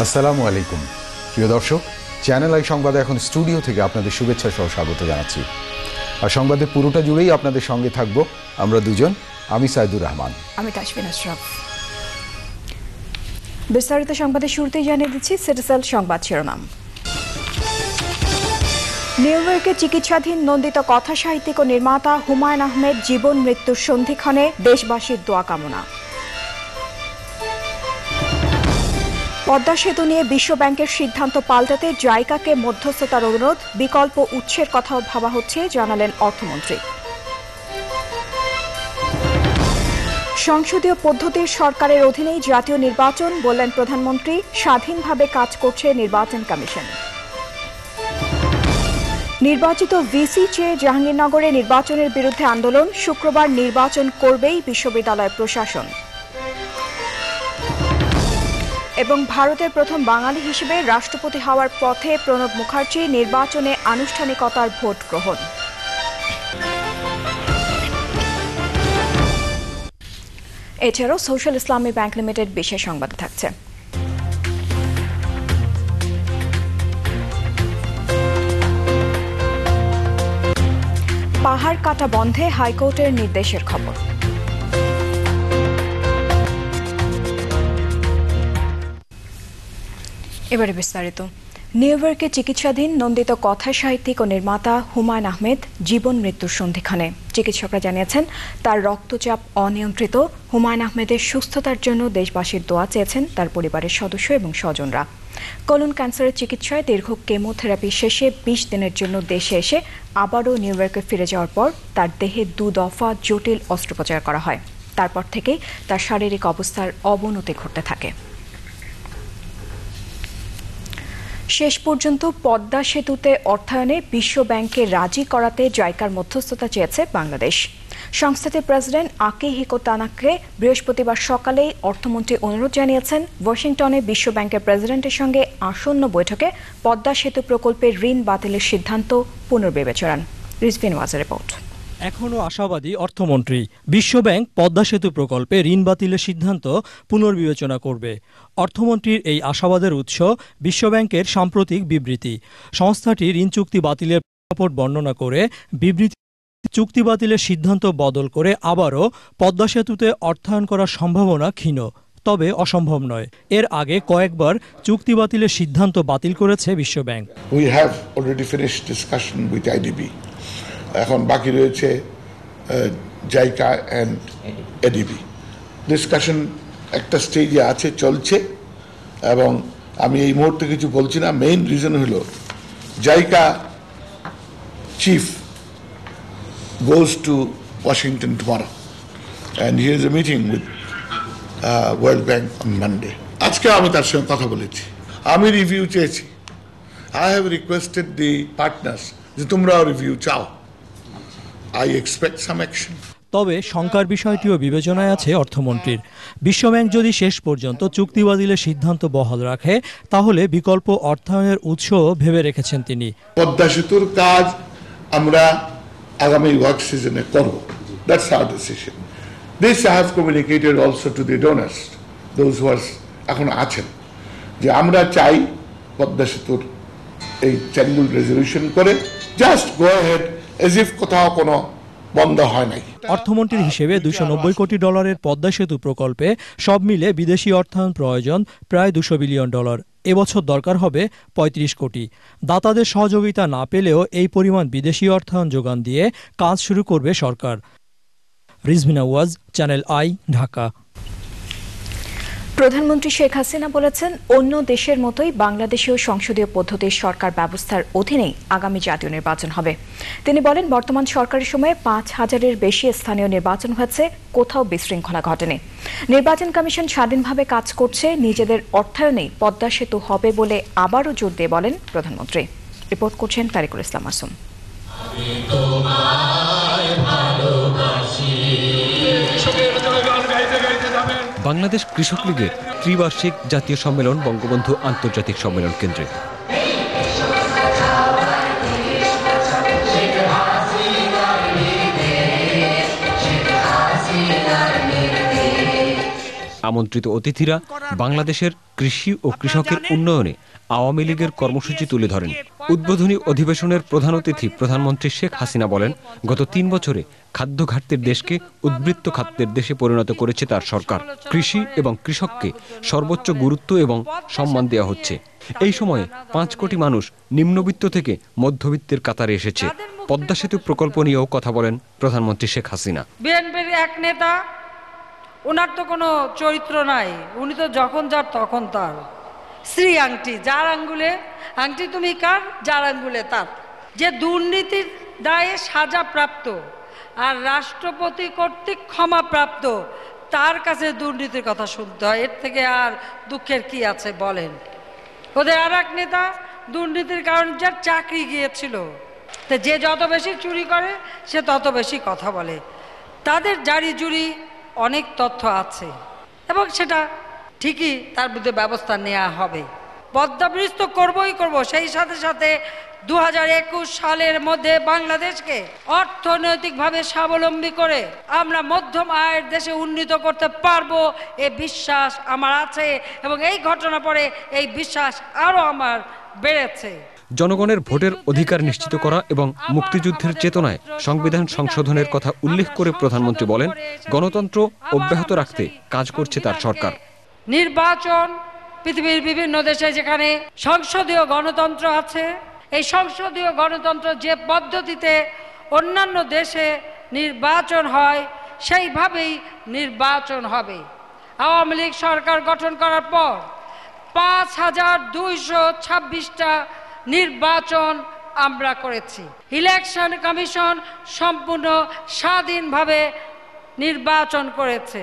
আসসালামু আলাইকুম প্রিয় দর্শক, চ্যানেল আই সংবাদে এখন স্টুডিও থেকে আপনাদের শুভেচ্ছা সহ স্বাগত জানাচ্ছি। আর সংবাদের পুরোটা জুড়েই আপনাদের সঙ্গে থাকব আমরা দুজন, আমি সাইদুর রহমান, আমি তাসফিন আশরাফ। বিস্তারিত সংবাদের শুরুতেই জানিয়ে দিচ্ছি সিটিসেল সংবাদ শিরোনাম। নিউ ইয়র্কে চিকিৎসাধীন নন্দিত কথা সাহিত্যিক ও নির্মাতা হুমায়ুন আহমেদ জীবন মৃত্যুর সন্ধিক্ষণে দেশবাসীর দোয়া কামনা। পদ্মা সেতু নিয়ে বিশ্ব ব্যাংকের সিদ্ধান্ত পাল্টাতে জাইকাকে মধ্যস্থতার অনুরোধ, বিকল্প উৎসের কথাও ভাবা হচ্ছে জানালেন অর্থমন্ত্রী। সংসদীয় পদ্ধতির সরকারের অধীনেই জাতীয় নির্বাচন বললেন প্রধানমন্ত্রী, স্বাধীনভাবে কাজ করছে নির্বাচন কমিশন। নির্বাচিত ভিসি চেয়ে জাহাঙ্গীরনগরে নির্বাচনের বিরুদ্ধে আন্দোলন, শুক্রবার নির্বাচন করবেই বিশ্ববিদ্যালয় প্রশাসন। এবং ভারতের প্রথম বাঙালি হিসেবে রাষ্ট্রপতি হওয়ার পথে প্রণব মুখার্জি, নির্বাচনে আনুষ্ঠানিকতার ভোট গ্রহণ। এছাড়াও সোশ্যাল ইসলামী ব্যাংক লিমিটেড বিশেষ সংবাদে থাকছে। পাহাড় কাটা বন্ধে হাইকোর্টের নির্দেশের খবর। এবারে বিস্তারিত। নিউ ইয়র্কে চিকিৎসাধীন নন্দিত কথা সাহিত্যিক ও নির্মাতা হুমায়ুন আহমেদ জীবন মৃত্যুর সন্ধিক্ষণে। চিকিৎসকরা জানিয়েছেন, তার রক্তচাপ অনিয়ন্ত্রিত। হুমায়ুন আহমেদের সুস্থতার জন্য দেশবাসীর দোয়া চেয়েছেন তার পরিবারের সদস্য এবং স্বজনরা। কোলন ক্যান্সারের চিকিৎসায় দীর্ঘ কেমোথেরাপি শেষে 20 দিনের জন্য দেশে এসে আবারও নিউ ইয়র্কে ফিরে যাওয়ার পর তার দেহে 2 দফা জটিল অস্ত্রোপচার করা হয়। তারপর থেকেই তার শারীরিক অবস্থার অবনতি ঘটতে থাকে। শেষ পর্যন্ত পদ্মা সেতুতে অর্থায়নে বিশ্ব ব্যাংককে রাজি করাতে জাইকার মধ্যস্থতা চেয়েছে বাংলাদেশ। সংস্থাটির প্রেসিডেন্ট আকিহিকো তানাকে বৃহস্পতিবার সকালেই অর্থমন্ত্রী অনুরোধ জানিয়েছেন ওয়াশিংটনে বিশ্ব ব্যাংকের প্রেসিডেন্টের সঙ্গে আসন্ন বৈঠকে পদ্মা সেতু প্রকল্পের ঋণ বাতিলের সিদ্ধান্ত পুনর্বিবেচনা। রিজভিন ওয়াজের রিপোর্ট। এখনও আশাবাদী অর্থমন্ত্রী। বিশ্বব্যাংক পদ্মা সেতু প্রকল্পে ঋণ বাতিলের সিদ্ধান্ত পুনর্বিবেচনা করবে। অর্থমন্ত্রীর এই আশাবাদের উৎস বিশ্বব্যাংকের সাম্প্রতিক বিবৃতি। সংস্থাটি ঋণ চুক্তি বাতিলের প্রেক্ষাপট বর্ণনা করে বিবৃতি চুক্তি বাতিলের সিদ্ধান্ত বদল করে আবারও পদ্মা সেতুতে অর্থায়ন করার সম্ভাবনা ক্ষীণ, তবে অসম্ভব নয়। এর আগে কয়েকবার চুক্তি বাতিলের সিদ্ধান্ত বাতিল করেছে বিশ্বব্যাংক। We have already finished discussion with IDB. এখন বাকি রয়েছে জাইকা অ্যান্ড এডিবি। ডিসকাশন একটা স্টেজে আছে, চলছে, এবং আমি এই মুহূর্তে কিছু বলছি না। মেইন রিজন হলো JICA chief goes to Washington tomorrow and he has a meeting with World Bank on Monday. আজকে আমি তার সঙ্গে কথা বলেছি, আমি রিভিউ চেয়েছি। I have requested the partners যে তোমরাও রিভিউ চাও। I expect some action. তবে শঙ্কার বিষয়টিও বিবেচনায় আছে অর্থমন্ত্রীর। বিশ্বব্যাংক যদি শেষ পর্যন্ত চুক্তি বাতিলের সিদ্ধান্ত বহাল রাখে তাহলে বিকল্প অর্থায়নের উৎস ভেবে রেখেছেন তিনি। পদ্মা সেতুর কাজ আমরা আগামী ওয়ার্ক সিজনে করব। That's our decision. This I have communicated also to the donors, those who are এখন আছেন, যে আমরা চাই পদ্মা সেতুর এই চ্যানেল রেজলিউশন করে just go ahead as if কোথাও কোনো বন্ধ হয় নাই। অর্থমন্ত্রীর হিসেবে $290 কোটি পদ্মা সেতু প্রকল্পে সব মিলে বিদেশি অর্থায়ন প্রয়োজন প্রায় $200 বিলিয়ন। এবছর দরকার হবে 35 কোটি। দাতাদের সহযোগিতা না পেলেও এই পরিমাণ বিদেশি অর্থায়ন যোগান দিয়ে কাজ শুরু করবে সরকার। রিজভিনা ওয়াজ, চ্যানেল আই, ঢাকা। প্রধানমন্ত্রী শেখ হাসিনা বলেছেন, অন্য দেশের মতোই বাংলাদেশেও সংসদীয় পদ্ধতির সরকার ব্যবস্থার অধীনেই আগামী জাতীয় নির্বাচন হবে। তিনি বলেন, বর্তমান সরকারের সময়ে 5000-এর বেশি স্থানীয় নির্বাচন হয়েছে, কোথাও বিশৃঙ্খলা ঘটেনি। নির্বাচন কমিশন স্বাধীনভাবে কাজ করছে, নিজেদের অর্থায়নেই পদ্মা সেতু হবে বলে আবারও জোর দিয়ে বলেন প্রধানমন্ত্রী। রিপোর্ট করছেন তারিকুল ইসলাম মাসুম। বাংলাদেশ কৃষক লীগের ত্রিবার্ষিক জাতীয় সম্মেলন বঙ্গবন্ধু আন্তর্জাতিক সম্মেলন কেন্দ্রে। আমন্ত্রিত অতিথিরা বাংলাদেশের কৃষি ও কৃষকের উন্নয়নে আওয়ামী লীগের কর্মসূচি তুলে ধরেন। উদ্বোধনী অধিবেশনের প্রধান অতিথি প্রধানমন্ত্রী শেখ হাসিনা বলেন, গত 3 বছরে খাদ্য ঘাটতির দেশকে উদ্বৃত্ত খাদ্যের দেশে পরিণত করেছে তার সরকার। কৃষি এবং কৃষককে সর্বোচ্চ গুরুত্ব এবং সম্মান দেওয়া হচ্ছে। এই সময়ে 5 কোটি মানুষ নিম্নবিত্ত থেকে মধ্যবিত্তের কাতারে এসেছে। পদ্মা সেতু প্রকল্প নিয়েও কথা বলেন প্রধানমন্ত্রী শেখ হাসিনা। বিএনপির এক নেতা, ওনার তো কোনো চরিত্র নাই, উনি তো যখন যার তখন তার। শ্রী আংটি, যার আঙ্গুলে আংটি তুমি কার, যার আঙ্গুলে তার। যে দুর্নীতির দায়ে সাজাপ্রাপ্ত আর রাষ্ট্রপতি কর্তৃক ক্ষমাপ্রাপ্ত, তার কাছে দুর্নীতির কথা শুনতে হয়। এর থেকে আর দুঃখের কি আছে বলেন। ওদের আর এক নেতা দুর্নীতির কারণে যার চাকরি গিয়েছিল, তো যে যত বেশি চুরি করে সে তত বেশি কথা বলে। তাদের জারি জুরি অনেক তথ্য আছে এবং সেটা ঠিকই তার বিরুদ্ধে ব্যবস্থা নেওয়া হবে। পদ্মা ব্রিজ তো করবই করব, সেই সাথে সাথে 2021 সালের মধ্যে বাংলাদেশকে অর্থনৈতিকভাবে স্বাবলম্বী করে আমরা মধ্যম আয়ের দেশে উন্নীত করতে পারবো, এই বিশ্বাস আমার আছে এবং এই ঘটনা পরে এই বিশ্বাস আরো আমার বেড়েছে। জনগণের ভোটের অধিকার নিশ্চিত করা এবং মুক্তিযুদ্ধের চেতনায় সংবিধান সংশোধনের কথা উল্লেখ করে প্রধানমন্ত্রী বলেন, গণতন্ত্র অব্যাহত রাখতে কাজ করছে তার সরকার। নির্বাচন পৃথিবীর বিভিন্ন দেশে যেখানে সংসদীয় গণতন্ত্র আছে, এই সংসদীয় গণতন্ত্র যে পদ্ধতিতে অন্যান্য দেশে নির্বাচন হয় সেইভাবেই নির্বাচন হবে। আওয়ামী লীগ সরকার গঠন করার পর 5226টা নির্বাচন আমরা করেছি। ইলেকশন কমিশন সম্পূর্ণ স্বাধীনভাবে নির্বাচন করেছে।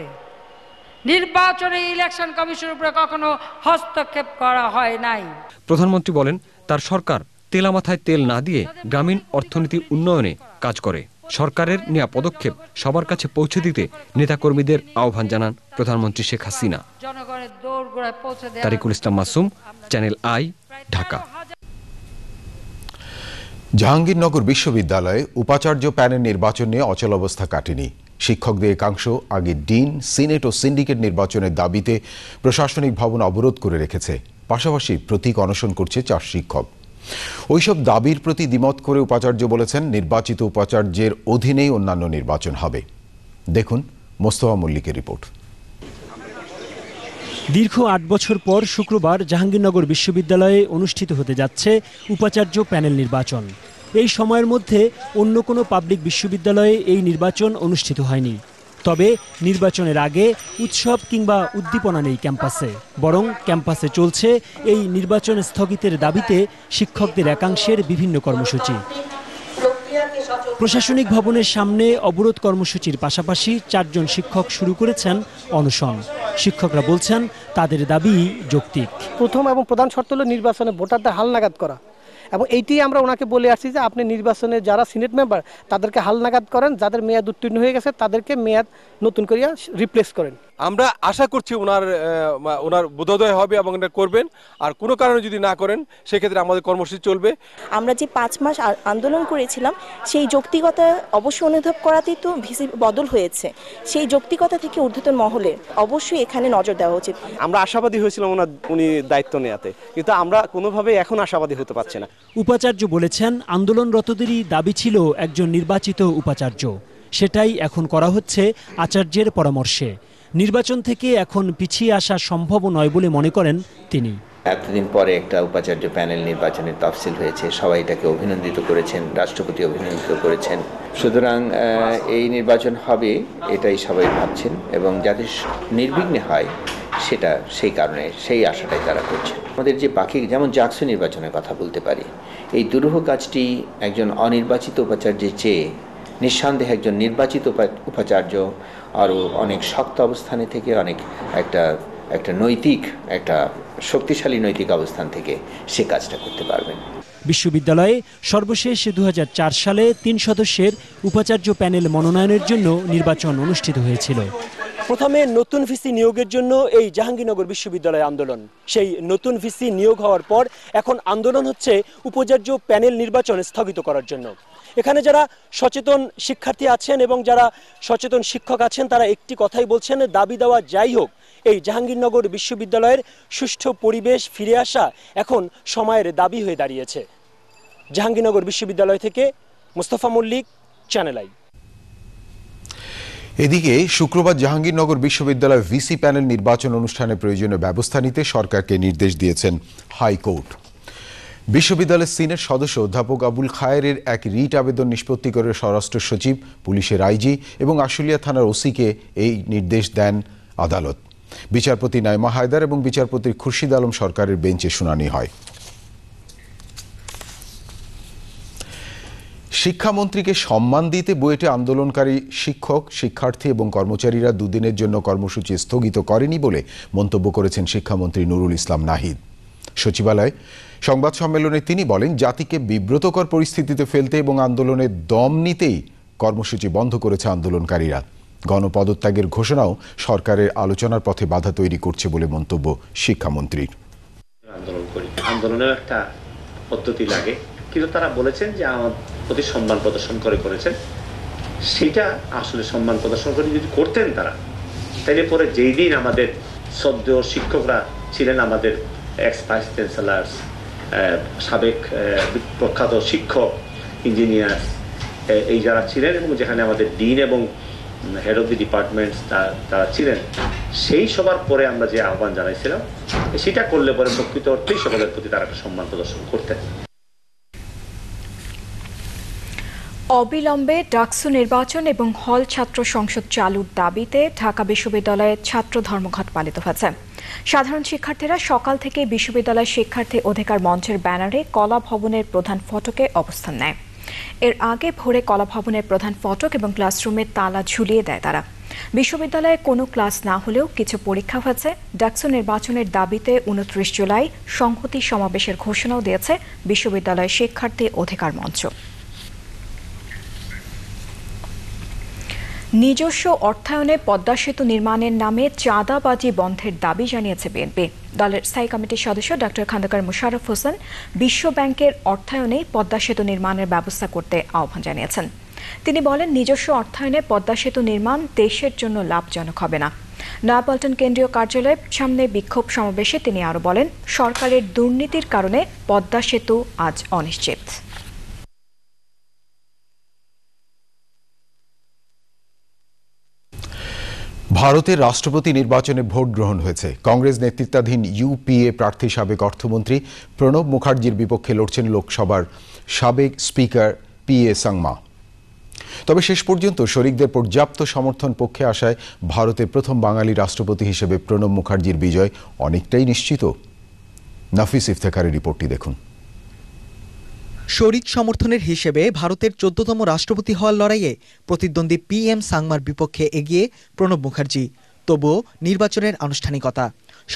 নির্বাচনে ইলেকশন কমিশনের উপরে কখনো হস্তক্ষেপ করা হয় নাই। প্রধানমন্ত্রী বলেন, তার সরকার তেলা মাথায় তেল না দিয়ে গ্রামীণ অর্থনীতি উন্নয়নে কাজ করে। সরকারের নেওয়া পদক্ষেপ সবার কাছে পৌঁছে দিতে নেতাকর্মীদের আহ্বান জানান প্রধানমন্ত্রী শেখ হাসিনা। তারিকুল ইসলাম মাসুম, চ্যানেল আই, ঢাকা। জাহাঙ্গীরনগর বিশ্ববিদ্যালয়ে উপাচার্য প্যানেল নির্বাচন নিয়ে অচলাবস্থা কাটেনি। শিক্ষকদের একাংশ আগে ডিন, সিনেট ও সিন্ডিকেট নির্বাচনের দাবিতে প্রশাসনিক ভবন অবরোধ করে রেখেছে। পাশাপাশি প্রতীক অনশন করছে 4 শিক্ষক। ওইসব দাবির প্রতি দ্বিমত করে উপাচার্য বলেছেন, নির্বাচিত উপাচার্যের অধীনেই অন্যান্য নির্বাচন হবে। দেখুন মোস্তফা মল্লিকের রিপোর্ট। দীর্ঘ 8 বছর পর শুক্রবার জাহাঙ্গীরনগর বিশ্ববিদ্যালয়ে অনুষ্ঠিত হতে যাচ্ছে উপাচার্য প্যানেল নির্বাচন। এই সময়ের মধ্যে অন্য কোনো পাবলিক বিশ্ববিদ্যালয়ে এই নির্বাচন অনুষ্ঠিত হয়নি। তবে নির্বাচনের আগে উৎসব কিংবা উদ্দীপনা নেই ক্যাম্পাসে, বরং ক্যাম্পাসে চলছে এই নির্বাচন স্থগিতের দাবিতে শিক্ষকদের একাংশের বিভিন্ন কর্মসূচি। প্রশাসনিক ভবনের সামনে অবরোধ কর্মসূচির পাশাপাশি 4 জন শিক্ষক শুরু করেছেন অনশন। শিক্ষকরা বলছেন, তাদের দাবি যৌক্তিক। প্রথম এবং প্রধান শর্ত হলো নির্বাচনে ভোটারদের হালনাগাদ করা, এবং এইটি আমরা ওনাকে বলে আসছি যে আপনি নির্বাচনে যারা সিনেট মেম্বার তাদেরকে হালনাগাদ করেন, যাদের মেয়াদ উত্তীর্ণ হয়ে গেছে তাদেরকে মেয়াদ নতুন করিয়া রিপ্লেস করেন। আমরা আশা করছি ওনার বোধোদয় হবে এবং এটা করবেন, আর কোনো কারণে যদি না করেন সেক্ষেত্রে আমাদের কর্মসূচি চলবে। আমরা যে 5 মাস আন্দোলন করেছিলাম সেই যৌক্তিকতা অবশ্যই অনুধাব করাতেই তো ভিসি বদল হয়েছে। সেই যৌক্তিকতা থেকে ঊর্ধ্বতন মহলে অবশ্যই এখানে নজর দেওয়া উচিত। আমরা আশাবাদী হয়েছিলাম উনি দায়িত্ব নেওয়াতে, কিন্তু আমরা কোনোভাবেই এখন আশাবাদী হতে পারছি না। উপাচার্য বলেছেন, আন্দোলনরতদেরই দাবি ছিল একজন নির্বাচিত উপাচার্য। সেটাই এখন করা হচ্ছে আচার্যের পরামর্শে। নির্বাচন থেকে এখন পিছিয়ে আসা সম্ভব নয় বলে মনে করেন তিনি। এতদিন পরে একটা উপাচার্য প্যানেল নির্বাচনের তফসিল হয়েছে, সবাই এটাকে অভিনন্দিত করেছেন, রাষ্ট্রপতি অভিনন্দিত করেছেন। সুতরাং এই নির্বাচন হবে এটাই সবাই ভাবছেন, এবং যাতে নির্বিঘ্নে হয় সেটা সেই কারণে সেই আশাটাই তারা করছেন। আমাদের যে বাকি যেমন জাকসু নির্বাচনের কথা বলতে পারি, এই দুরূহ কাজটি একজন অনির্বাচিত উপাচার্যের চেয়ে নিঃসন্দেহে একজন নির্বাচিত উপাচার্য আরও অনেক শক্ত অবস্থানে থেকে অনেক একটা নৈতিক একটা শক্তিশালী নৈতিক অবস্থান থেকে সে কাজটা করতে পারবেন। বিশ্ববিদ্যালয়ে সর্বশেষ 2004 সালে 3 সদস্যের উপাচার্য প্যানেল মনোনয়নের জন্য নির্বাচন অনুষ্ঠিত হয়েছিল। প্রথমে নতুন ভিসি নিয়োগের জন্য এই জাহাঙ্গীরনগর বিশ্ববিদ্যালয়ে আন্দোলন। সেই নতুন ভিসি নিয়োগ হওয়ার পর এখন আন্দোলন হচ্ছে উপাচার্য প্যানেল নির্বাচন স্থগিত করার জন্য। এখানে যারা সচেতন শিক্ষার্থী আছেন এবং যারা সচেতন শিক্ষক আছেন তারা একটি কথাই বলছেন, দাবি দেওয়া যাই হোক এই জাহাঙ্গীরনগর বিশ্ববিদ্যালয়ের সুষ্ঠু পরিবেশ ফিরে আসা এখন সময়ের দাবি হয়ে দাঁড়িয়েছে। জাহাঙ্গীরনগর বিশ্ববিদ্যালয় থেকে মোস্তফা মল্লিক, চ্যানেল আই। এদিকে শুক্রবার জাহাঙ্গীরনগর বিশ্ববিদ্যালয় ভিসি প্যানেল নির্বাচন অনুষ্ঠানে প্রয়োজনীয় ব্যবস্থা নিতে সরকারকে নির্দেশ দিয়েছেন হাইকোর্ট। বিশ্ববিদ্যালয়ের সিনেট সদস্য অধ্যাপক আবুল খায়েরের এক রিট আবেদন নিষ্পত্তি করে স্বরাষ্ট্র সচিব, পুলিশের আইজি এবং আশুলিয়া থানার ওসিকে এই নির্দেশ দেন আদালত। বিচারপতি নাইমা হায়দার এবং বিচারপতি খুরশিদ আলম সরকারের বেঞ্চে শুনানি হয়। শিক্ষামন্ত্রীকে সম্মান দিতে বুয়েটে আন্দোলনকারী শিক্ষক, শিক্ষার্থী এবং কর্মচারীরা দুদিনের জন্য কর্মসূচি স্থগিত করেনি বলে মন্তব্য করেছেন শিক্ষামন্ত্রী নুরুল ইসলাম নাহিদ। সচিবালয়ে সংবাদ সম্মেলনে তিনি বলেন, জাতিকে বিব্রতকর পরিস্থিতিতে ফেলতে এবং আন্দোলনের দম নিতেই কর্মসূচি বন্ধ করেছে আন্দোলনকারীরা। গণপদত্যাগের ঘোষণাও সরকারের আলোচনার পথে বাধা তৈরি করছে বলে মন্তব্য শিক্ষামন্ত্রীর। আন্দোলনের একটা পদ্ধতি লাগে, কিন্তু তারা বলেছেন যে আমার প্রতি সম্মান প্রদর্শন করেছেন, সেটা আসলে সম্মান প্রদর্শন করে যদি করতেন তারা, তাইলে পরে যেই দিন আমাদের সদ্য শিক্ষকরা ছিলেন, আমাদের এক্স ভাইস চ্যান্সেলার্স, সাবেক প্রখ্যাত শিক্ষক, ইঞ্জিনিয়ার, এই যারা ছিলেন এবং যেখানে আমাদের ডিন এবং হেড অফ দি ডিপার্টমেন্টস তারা ছিলেন, সেই সবার পরে আমরা যে আহ্বান জানাইছিলাম, সেটা করলে পরে প্রকৃত অর্থেই সকলের প্রতি তারা একটা সম্মান প্রদর্শন করতেন। অবিলম্বে ডাকসু নির্বাচন এবং হল ছাত্র সংসদ চালুর দাবিতে ঢাকা বিশ্ববিদ্যালয়ে ছাত্র ধর্মঘট পালিত হয়েছে। সাধারণ শিক্ষার্থীরা সকাল থেকে বিশ্ববিদ্যালয় শিক্ষার্থী অধিকার মঞ্চের ব্যানারে কলা ভবনের প্রধান ফটকে অবস্থান নেয়। এর আগে ভোরে কলা ভবনের প্রধান ফটক এবং ক্লাসরুমে তালা ঝুলিয়ে দেয় তারা। বিশ্ববিদ্যালয়ে কোনো ক্লাস না হলেও কিছু পরীক্ষা হয়েছে। ডাকসু নির্বাচনের দাবিতে 29 জুলাই সংহতি সমাবেশের ঘোষণাও দিয়েছে বিশ্ববিদ্যালয় শিক্ষার্থী অধিকার মঞ্চ। নিজস্ব অর্থায়নে পদ্মা সেতু নির্মাণের নামে চাঁদাবাজি বন্ধের দাবি জানিয়েছে বিএনপি। দলের স্থায়ী কমিটির সদস্য ডক্টর খন্দকার মোশাররফ হোসেন বিশ্ব ব্যাংকের অর্থায়নে পদ্মা সেতু নির্মাণের ব্যবস্থা করতে আহ্বান জানিয়েছেন। তিনি বলেন, নিজস্ব অর্থায়নে পদ্মা সেতু নির্মাণ দেশের জন্য লাভজনক হবে না। নয়াপল্টন কেন্দ্রীয় কার্যালয়ের সামনে বিক্ষোভ সমাবেশে তিনি আরও বলেন, সরকারের দুর্নীতির কারণে পদ্মা সেতু আজ অনিশ্চিত। ভারতের রাষ্ট্রপতি নির্বাচনে ভোট গ্রহণ হয়েছে। কংগ্রেস নেতৃত্বাধীন ইউপিএ প্রার্থী সাবেক অর্থমন্ত্রী প্রণব মুখার্জির বিপক্ষে লড়ছেন লোকসভার সাবেক স্পিকার পিএ সাংমা। তবে শেষ পর্যন্ত শরিকদের পর্যাপ্ত সমর্থন পক্ষে আসায় ভারতের প্রথম বাঙালি রাষ্ট্রপতি হিসেবে প্রণব মুখার্জির বিজয় অনেকটাই নিশ্চিত। নাফিস ইফতেখারের রিপোর্টটি দেখুন। শরিক সমর্থনের হিসেবে ভারতের 14তম রাষ্ট্রপতি হওয়ার লড়াইয়ে প্রতিদ্বন্দ্বী পিএম সাংমার বিপক্ষে এগিয়ে প্রণব মুখার্জি। তবুও নির্বাচনের আনুষ্ঠানিকতা।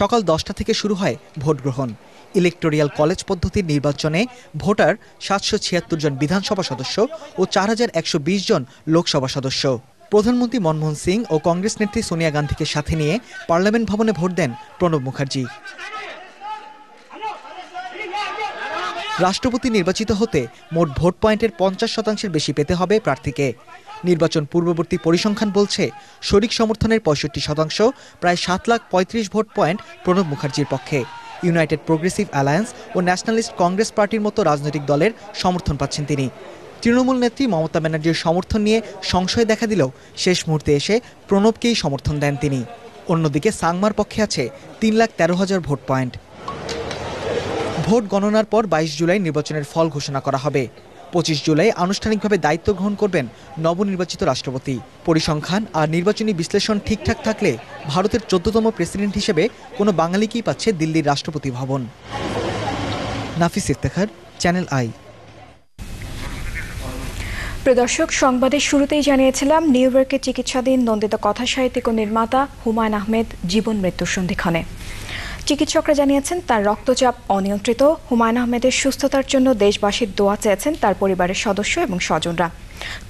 সকাল 10টা থেকে শুরু হয় ভোট গ্রহণ। ইলেকটোরিয়াল কলেজ পদ্ধতির নির্বাচনে ভোটার 776 জন বিধানসভা সদস্য ও 4120 জন লোকসভা সদস্য। প্রধানমন্ত্রী মনমোহন সিং ও কংগ্রেস নেত্রী সোনিয়া গান্ধীকে সাথে নিয়ে পার্লামেন্ট ভবনে ভোট দেন প্রণব মুখার্জি। রাষ্ট্রপতি নির্বাচিত হতে মোট ভোট পয়েন্টের 50% বেশি পেতে হবে প্রার্থীকে। নির্বাচন পূর্ববর্তী পরিসংখ্যান বলছে, শরিক সমর্থনের 65%, প্রায় 7,35,000 ভোট পয়েন্ট প্রণব মুখার্জির পক্ষে। ইউনাইটেড প্রোগ্রেসিভ অ্যালায়েন্স ও ন্যাশনালিস্ট কংগ্রেস পার্টির মতো রাজনৈতিক দলের সমর্থন পাচ্ছেন তিনি। তৃণমূল নেত্রী মমতা ব্যানার্জির সমর্থন নিয়ে সংশয় দেখা দিলেও শেষ মুহূর্তে এসে প্রণবকেই সমর্থন দেন তিনি। অন্যদিকে সাংমার পক্ষে আছে 3,13,000 ভোট পয়েন্ট। ভোট গণনার পর 22 জুলাই নির্বাচনের ফল ঘোষণা করা হবে। 25 জুলাই আনুষ্ঠানিকভাবে দায়িত্ব গ্রহণ করবেন নবনির্বাচিত রাষ্ট্রপতি। পরিসংখ্যান আর নির্বাচনী বিশ্লেষণ ঠিকঠাক থাকলে ভারতের 14তম প্রেসিডেন্ট হিসেবে কোনো বাঙালিকেই পাচ্ছে দিল্লির রাষ্ট্রপতি ভবন। নাফিস ইফতেখার, চ্যানেল আই। প্রিয় দর্শক, সংবাদের শুরুতেই জানিয়েছিলাম নিউ ইয়র্কে চিকিৎসাধীন নন্দিত কথা সাহিত্যিক ও নির্মাতা হুমায়ুন আহমেদ জীবন মৃত্যুর সন্ধিক্ষণে। চিকিৎসকরা জানিয়েছেন তার রক্তচাপ অনিয়ন্ত্রিত। হুমায়ুন আহমেদের সুস্থতার জন্য দেশবাসীর দোয়া চেয়েছেন তার পরিবারের সদস্য এবং স্বজনরা।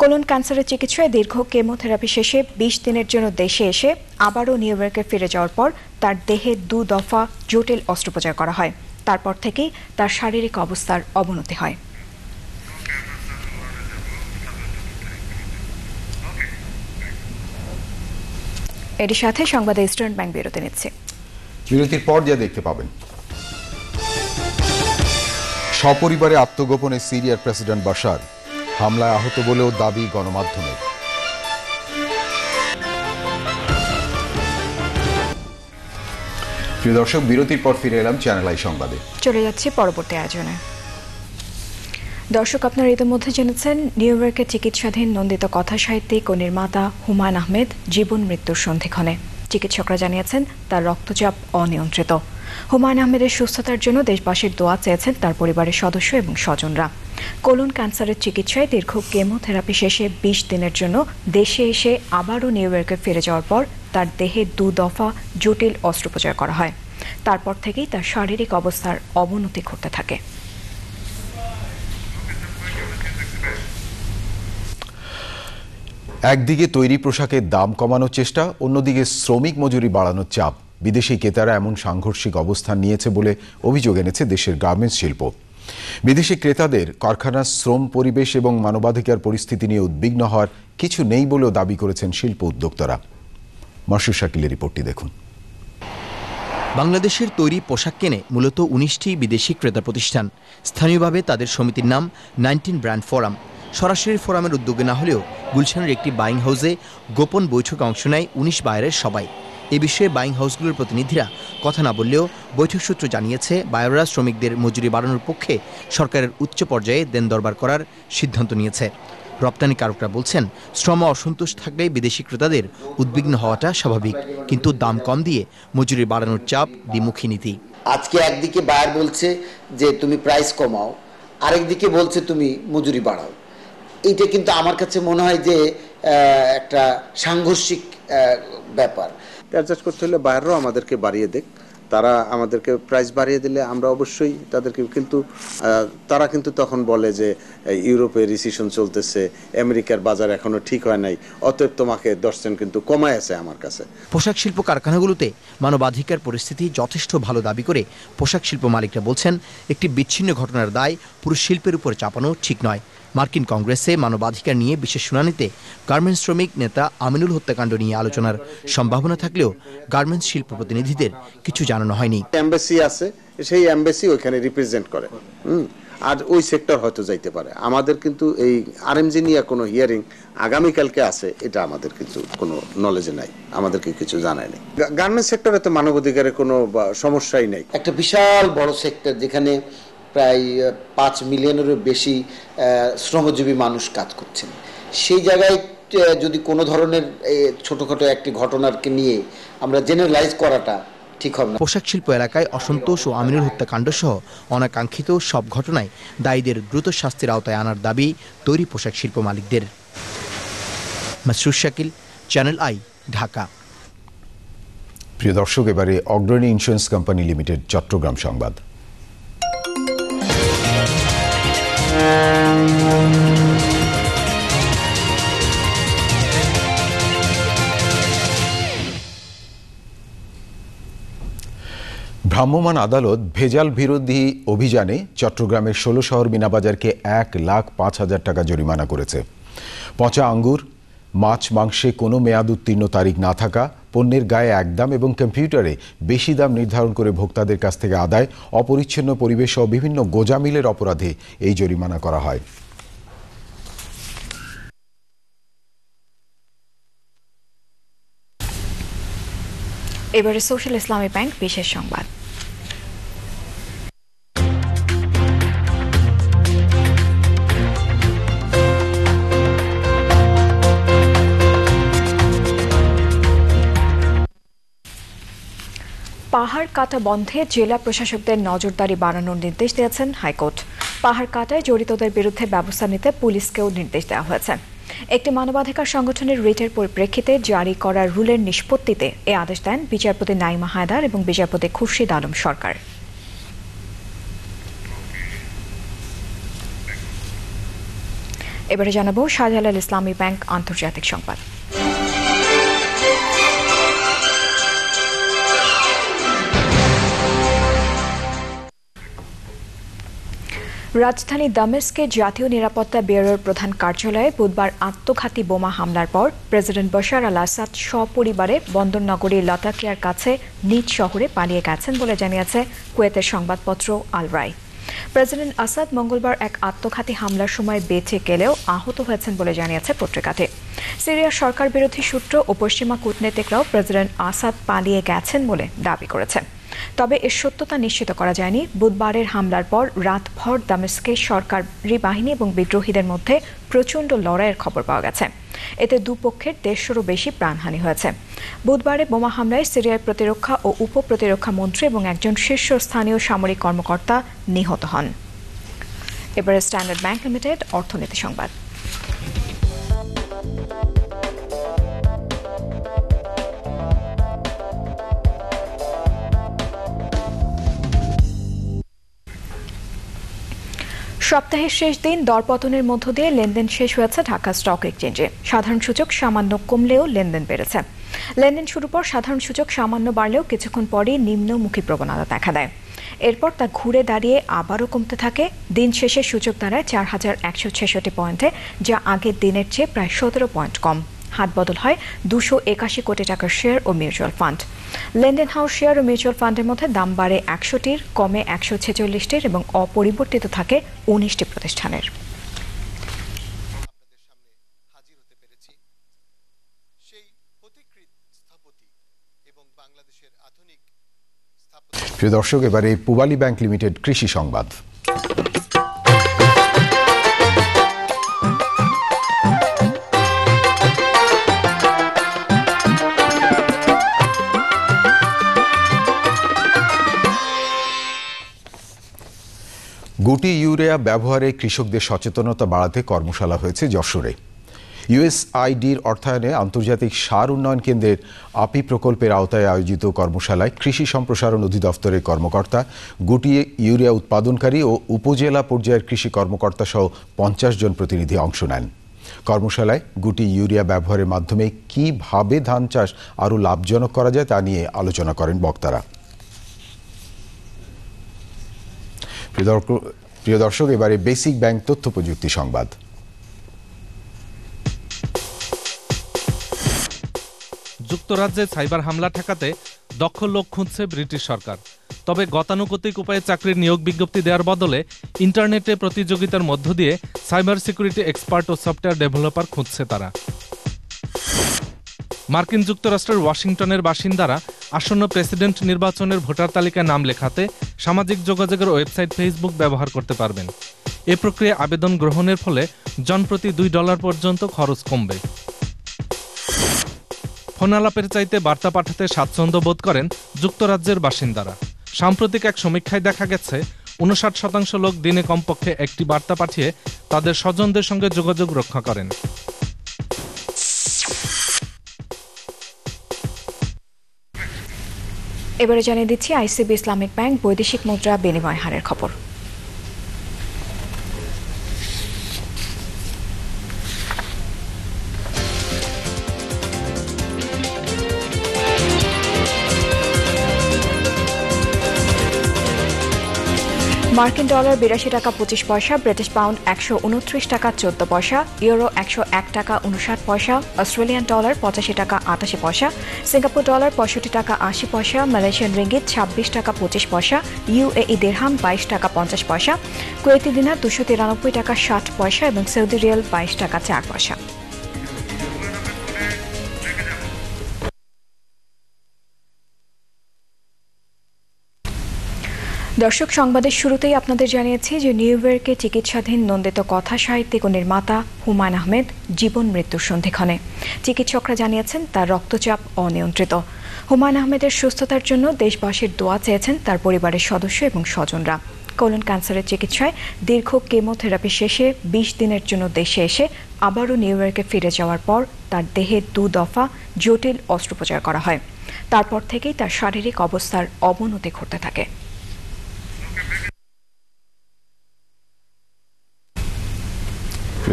কোলন ক্যান্সারের চিকিৎসায় দীর্ঘ কেমোথেরাপি শেষে 20 দিনের জন্য দেশে এসে আবারও নিউ ইয়র্কে ফিরে যাওয়ার পর তার দেহে 2 দফা জটিল অস্ত্রোপচার করা হয়। তারপর থেকেই তার শারীরিক অবস্থার অবনতি হয়। এর সাথে সংবাদে ইস্টার্ন ব্যাংক বিরতি নিচ্ছে। বিরতির পর যা দেখতে পাবেন, সপরিবারে আত্মগোপনে সিরিয়ার প্রেসিডেন্ট বাশার, হামলায় আহত বলেও দাবি গণমাধ্যমের। প্রিয় দর্শক, বিরতির পর ফিরে এলাম চ্যানেল আই সংবাদে। চলে যাচ্ছি পরবর্তী আয়োজনে। দর্শক, আপনারা ইতিমধ্যে জেনেছেন নিউ ইয়র্কে চিকিৎসাধীন নন্দিত কথা সাহিত্যিক ও নির্মাতা হুমায়ুন আহমেদ জীবন মৃত্যুর সন্ধিক্ষণে। চিকিৎসকরা জানিয়েছেন তার রক্তচাপ অনিয়ন্ত্রিত। হুমায়ুন আহমেদের সুস্থতার জন্য দেশবাসীর দোয়া চেয়েছেন তার পরিবারের সদস্য এবং স্বজনরা। কোলন ক্যান্সারের চিকিৎসায় দীর্ঘ কেমোথেরাপি শেষে 20 দিনের জন্য দেশে এসে আবারও নিউ ইয়র্কে ফিরে যাওয়ার পর তার দেহে 2 দফা জটিল অস্ত্রোপচার করা হয়। তারপর থেকেই তার শারীরিক অবস্থার অবনতি ঘটতে থাকে। একদিকে তৈরি পোশাকের দাম কমানোর চেষ্টা, অন্যদিকে শ্রমিক মজুরি বাড়ানোর চাপ। বিদেশি ক্রেতারা এমন সাংঘর্ষিক অবস্থান নিয়েছে বলে অভিযোগ এনেছে দেশের গার্মেন্টস শিল্প। বিদেশি ক্রেতাদের কারখানার শ্রম পরিবেশ এবং মানবাধিকার পরিস্থিতি নিয়ে উদ্বিগ্ন হওয়ার কিছু নেই বলেও দাবি করেছেন শিল্প উদ্যোক্তারা। মাসুর শাকিলের রিপোর্টটি দেখুন। বাংলাদেশের তৈরি পোশাক কেনে মূলত 19টি বিদেশি ক্রেতা প্রতিষ্ঠান। স্থানীয়ভাবে তাদের সমিতির নাম 19 ব্র্যান্ড ফোরাম। সরাসরি ফোরামের উদ্যোগে না হলেও গুলশানের একটি বাইং হাউসে গোপন বৈঠকে অংশ নেয় 19 বায়ারের সবাই। এ বিষয়ে বাইং হাউসগুলোর প্রতিনিধিরা কথা না বললেও বৈঠক সূত্র জানিয়েছে বায়াররা শ্রমিকদের মজুরি বাড়ানোর পক্ষে সরকারের উচ্চ পর্যায়ে দেন দরবার করার সিদ্ধান্ত নিয়েছে। রপ্তানিকারকরা বলছেন শ্রম অসন্তোষ থাকলে বিদেশি ক্রেতাদের উদ্বিগ্ন হওয়াটা স্বাভাবিক, কিন্তু দাম কম দিয়ে মজুরি বাড়ানোর চাপ দ্বিমুখী নীতি। আজকে একদিকে বায়ার বলছে যে তুমি প্রাইস কমাও, আরেকদিকে বলছে তুমি মজুরি বাড়াও। এইটা কিন্তু আমার কাছে মনে হয় যে একটা সাংঘর্ষিক ব্যাপার। অ্যাডজাস্ট করতে হলে বায়াররাও আমাদেরকে বাড়িয়ে দেখ, তারা আমাদেরকে প্রাইস বাড়িয়ে দিলে আমরা অবশ্যই তাদেরকে, কিন্তু তারা কিন্তু তখন বলে যে ইউরোপে রিসিশন চলতেছে, আমেরিকার বাজার এখনো ঠিক হয় নাই, অতএব তোমাকে 10% কিন্তু কমায় আছে আমার কাছে। পোশাক শিল্প কারখানাগুলোতে মানবাধিকার পরিস্থিতি যথেষ্ট ভালো দাবি করে পোশাক শিল্প মালিকরা বলছেন একটি বিচ্ছিন্ন ঘটনার দায় পুরো শিল্পের উপর চাপানো ঠিক নয়। মার্কিন কংগ্রেসে মানবাধিকার নিয়ে বিশেষ শুনানিতে গার্মেন্টস শ্রমিক নেতা আমিনুল হত্যাকাণ্ড নিয়ে আলোচনার সম্ভাবনা থাকলেও গার্মেন্টস শিল্প প্রতিনিধিদের কিছু জানানো হয়নি। এমবাসি আছে, সেই এমবাসি ওইখানে রিপ্রেজেন্ট করে, আর ওই সেক্টর হয়তো যাইতে পারে। আমাদের কিন্তু এই আরএমজি নিয়ে কোনো হিয়ারিং আগামীকালকে আছে, এটা আমাদের কিন্তু কোনো নলেজে নাই, আমাদেরকে কিছু জানায় নেই। গার্মেন্টস সেক্টরে তো মানবাধিকারের কোনো সমস্যাই নেই। একটা বিশাল বড় সেক্টর যেখানে প্রায় 5 মিলিয়নেরও বেশি শ্রমজীবী মানুষ কাজ করছেন, সেই জায়গায় যদি কোনো ধরনের ছোটখাটো একটি ঘটনাকে নিয়ে আমরা জেনারেলাইজ করাটা ঠিক হবে না। পোশাক শিল্প এলাকায় অসন্তোষ ও আমিনুল হত্যাকাণ্ড সহ অনাকাঙ্ক্ষিত সব ঘটনায় দায়ীদের দ্রুত শাস্তির আওতায় আনার দাবি তৈরি পোশাক শিল্প মালিকদের। Masrur Shakil, channel I, Dhaka. প্রিয় দর্শক, এবারে অগ্রণী ইন্স্যুরেন্স কোম্পানি লিমিটেড চট্টগ্রাম সংবাদ। ভ্রাম্যমাণ আদালত ভেজাল বিরোধী অভিযানে চট্টগ্রামের 16 শহর মিনাবাজারকে 1,05,000 টাকা জরিমানা করেছে। পচা আঙ্গুর, মাছ মাংসে কোনো মেয়াদ উত্তীর্ণ তারিখ না থাকা, পণ্যের গায়ে একদাম এবং কম্পিউটারে বেশি দাম নির্ধারণ করে ভোক্তাদের কাছ থেকে আদায়, অপরিচ্ছন্ন পরিবেশ সহ বিভিন্ন গোজামিলের অপরাধে এই জরিমানা করা হয়। এবারে সোশ্যাল ইসলামী ব্যাংক বিশেষ সংবাদ। পাহাড় কাটা বন্ধে জেলা প্রশাসকদের নজরদারি বাড়ানোর নির্দেশ দিয়েছেন হাইকোর্ট। পাহাড় কাটায় জড়িতদের বিরুদ্ধে ব্যবস্থা নিতে পুলিশকেও নির্দেশ দেওয়া হয়েছে। একটি মানবাধিকার সংগঠনের রিটের পরিপ্রেক্ষিতে জারি করা রুলের নিষ্পত্তিতে এ আদেশ দেন বিচারপতি নাইমা হায়দার এবং বিচারপতি খুরশিদ আলম সরকার। এবারে জানাবো শাহজালাল ইসলামী ব্যাংক আন্তর্জাতিক সংবাদ। রাজধানী দামেস্কে জাতীয় নিরাপত্তা ব্যুরোর প্রধান কার্যালয়ে বুধবার আত্মঘাতী বোমা হামলার পর প্রেসিডেন্ট বাশার আল আসাদ সপরিবারে বন্দরনগরী লাতাকিয়ার কাছে নিজ শহরে পালিয়ে গেছেন বলে জানিয়েছে কুয়েতের সংবাদপত্র আল রাই। প্রেসিডেন্ট আসাদ মঙ্গলবার এক আত্মঘাতী হামলার সময় বেঁচে গেলেও আহত হয়েছেন বলে জানিয়েছে পত্রিকাটি। সিরিয়ার সরকার বিরোধী সূত্র ও পশ্চিমা কূটনীতিকরাও প্রেসিডেন্ট আসাদ পালিয়ে গেছেন বলে দাবি করেছে। তবে এর সত্যতা নিশ্চিত করা যায়নি। বুধবারের হামলার পর রাতভর দামেস্কে সরকারি বাহিনী এবং বিদ্রোহীদের মধ্যে প্রচণ্ড লড়াইয়ের খবর পাওয়া গেছে। এতে দুপক্ষের 150-এরও বেশি প্রাণহানি হয়েছে। বুধবারে বোমা হামলায় সিরিয়ার প্রতিরক্ষা ও উপপ্রতিরক্ষা মন্ত্রী এবং একজন শীর্ষস্থানীয় সামরিক কর্মকর্তা নিহত হন। এবারে স্ট্যান্ডার্ড ব্যাংক লিমিটেড অর্থনীতি সংবাদ। সপ্তাহের শেষ দিন দরপতনের মধ্য দিয়ে লেনদেন শেষ হয়েছে ঢাকা স্টক এক্সচেঞ্জে। সাধারণ সূচক সামান্য কমলেও লেনদেন বেড়েছে। লেনদেন শুরুর পর সাধারণ সূচক সামান্য বাড়লেও কিছুক্ষণ পরই নিম্নমুখী প্রবণতা দেখা দেয়। এরপর তা ঘুরে দাঁড়িয়ে আবারও কমতে থাকে। দিন শেষে সূচক দাঁড়ায় 4166 পয়েন্টে, যা আগের দিনের চেয়ে প্রায় 17 পয়েন্ট কম। হাত বদল হয় 281 কোটি টাকার শেয়ার ও মিউচুয়াল ফান্ড। লেনদেন হাউস শেয়ার ও মিউচুয়াল ফান্ডের মধ্যে দাম বাড়ে 100টির, কমে 146টির এবং অপরিবর্তিত থাকে 19টি প্রতিষ্ঠানের। প্রিয় দর্শক, এবারে পূবালী ব্যাংক লিমিটেড কৃষি সংবাদ। গুটি ইউরিয়া ব্যবহারে কৃষকদের সচেতনতা বাড়াতে কর্মশালা হয়েছে যশোরে। ইউএসআইডির অর্থায়নে আন্তর্জাতিক সার উন্নয়ন কেন্দ্রের আপি প্রকল্পের আওতায় আয়োজিত কর্মশালায় কৃষি সম্প্রসারণ অধিদপ্তরের কর্মকর্তা, গুটি ইউরিয়া উৎপাদনকারী ও উপজেলা পর্যায়ের কৃষি কর্মকর্তা সহ 50 জন প্রতিনিধি অংশ নেন। কর্মশালায় গুটি ইউরিয়া ব্যবহারের মাধ্যমে কিভাবে ধান চাষ আরও লাভজনক করা যায় তা নিয়ে আলোচনা করেন বক্তারা। প্রিয় দর্শক, এবারে বেসিক ব্যাংক তথ্য প্রযুক্তি সংবাদ। যুক্তরাজ্যে সাইবার হামলা ঠেকাতে দক্ষ লোক খুঁজছে ব্রিটিশ সরকার। তবে গতানুগতিক উপায়ে চাকরির নিয়োগ বিজ্ঞপ্তি দেওয়ার বদলে ইন্টারনেটে প্রতিযোগিতার মধ্য দিয়ে সাইবার সিকিউরিটি এক্সপার্ট ও সফটওয়্যার ডেভেলপার খুঁজছে তারা। মার্কিন যুক্তরাষ্ট্রের ওয়াশিংটনের বাসিন্দারা আসন্ন প্রেসিডেন্ট নির্বাচনের ভোটার তালিকায় নাম লেখাতে সামাজিক যোগাযোগের ওয়েবসাইট ফেসবুক ব্যবহার করতে পারবেন। এ প্রক্রিয়া আবেদন গ্রহণের ফলে জনপ্রতি $2 পর্যন্ত খরচ কমবে। ফোন আলাপের চাইতে বার্তা পাঠাতে স্বাচ্ছন্দ্য বোধ করেন যুক্তরাজ্যের বাসিন্দারা। সাম্প্রতিক এক সমীক্ষায় দেখা গেছে 59% লোক দিনে কমপক্ষে একটি বার্তা পাঠিয়ে তাদের স্বজনদের সঙ্গে যোগাযোগ রক্ষা করেন। এবারে জানিয়ে দিচ্ছি আইসিবি ইসলামিক ব্যাংক বৈদেশিক মুদ্রা বিনিময় হারের খবর। মার্কিন ডলার 82 টাকা 25 পয়সা, ব্রিটিশ পাউন্ড 129 টাকা 14 পয়সা, ইউরো 101 টাকা 59 পয়সা, অস্ট্রেলিয়ান ডলার 85 টাকা 88 পয়সা, সিঙ্গাপুর ডলার 65 টাকা 80 পয়সা, মালয়েশিয়ান রিঙ্গিত 26 টাকা 25 পয়সা, ইউএই দিরহাম 22 টাকা 50 পয়সা, কুয়েতি দিনার 293 টাকা 60 পয়সা এবং সৌদি রিয়াল 22 টাকা 4 পয়সা। দর্শক, সংবাদের শুরুতেই আপনাদের জানিয়েছি যে নিউ ইয়র্কে চিকিৎসাধীন নন্দিত কথা সাহিত্যিক ও নির্মাতা হুমায়ুন আহমেদ জীবন মৃত্যুর সন্ধিক্ষণে। চিকিৎসকরা জানিয়েছেন তার রক্তচাপ অনিয়ন্ত্রিত। হুমায়ুন আহমেদের সুস্থতার জন্য দেশবাসীর দোয়া চেয়েছেন তার পরিবারের সদস্য এবং স্বজনরা। কোলন ক্যান্সারের চিকিৎসায় দীর্ঘ কেমোথেরাপি শেষে 20 দিনের জন্য দেশে এসে আবারও নিউ ইয়র্কে ফিরে যাওয়ার পর তার দেহে 2 দফা জটিল অস্ত্রোপচার করা হয়। তারপর থেকেই তার শারীরিক অবস্থার অবনতি ঘটতে থাকে।